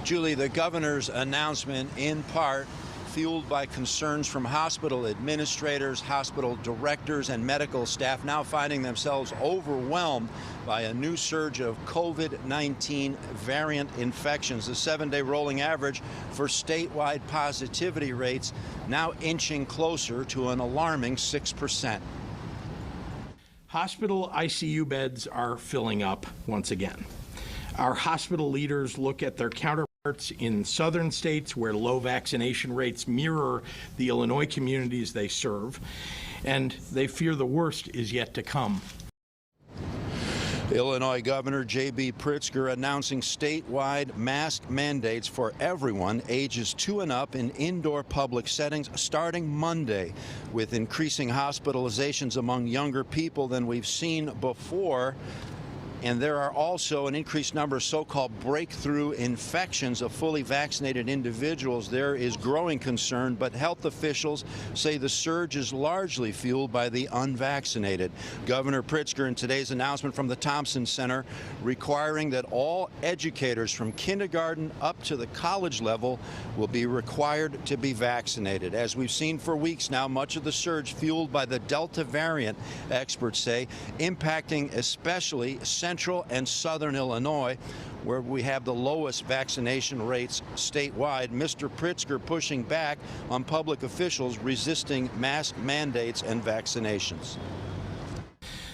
Julie, the governor's announcement in part fueled by concerns from hospital administrators, hospital directors, and medical staff now finding themselves overwhelmed by a new surge of COVID-19 variant infections. The 7-day rolling average for statewide positivity rates now inching closer to an alarming 6%. Hospital ICU beds are filling up once again. Our hospital leaders look at their counterparts in southern states where low vaccination rates mirror the Illinois communities they serve, and they fear the worst is yet to come. Illinois Governor J.B. Pritzker announcing statewide mask mandates for everyone ages 2 and up in indoor public settings starting Monday, with increasing hospitalizations among younger people than we've seen before. And there are also an increased number of so-called breakthrough infections of fully vaccinated individuals. There is growing concern, but health officials say the surge is largely fueled by the unvaccinated. Governor Pritzker in today's announcement from the Thompson Center requiring that all educators from kindergarten up to the college level will be required to be vaccinated. As we've seen for weeks now, much of the surge fueled by the Delta variant, experts say, impacting especially Central and Southern Illinois, where we have the lowest vaccination rates statewide. Mr. Pritzker pushing back on public officials resisting mask mandates and vaccinations.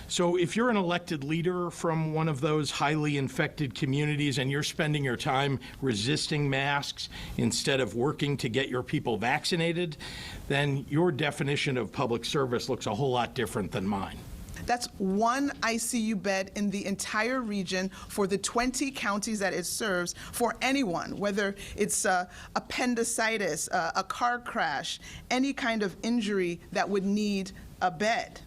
So if you're an elected leader from one of those highly infected communities and you're spending your time resisting masks instead of working to get your people vaccinated, then your definition of public service looks a whole lot different than mine. That's one ICU bed in the entire region for the 20 counties that it serves for anyone, whether it's appendicitis, a car crash, any kind of injury that would need a bed.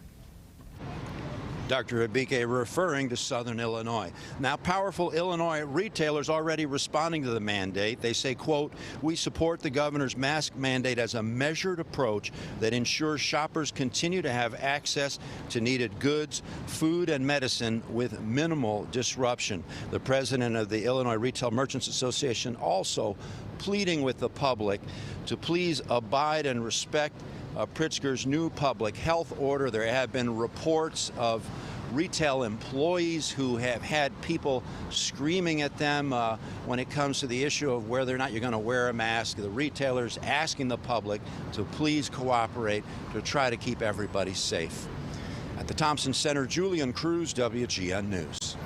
Dr. Abike referring to Southern Illinois. Now, powerful Illinois retailers already responding to the mandate. They say, quote, "We support the governor's mask mandate as a measured approach that ensures shoppers continue to have access to needed goods, food, and medicine with minimal disruption." The president of the Illinois Retail Merchants Association also pleading with the public to please abide and respect Pritzker's new public health order. There have been reports of retail employees who have had people screaming at them when it comes to the issue of whether or not you're going to wear a mask. The retailers asking the public to please cooperate to try to keep everybody safe. At the Thompson Center, Julian Cruz, WGN News.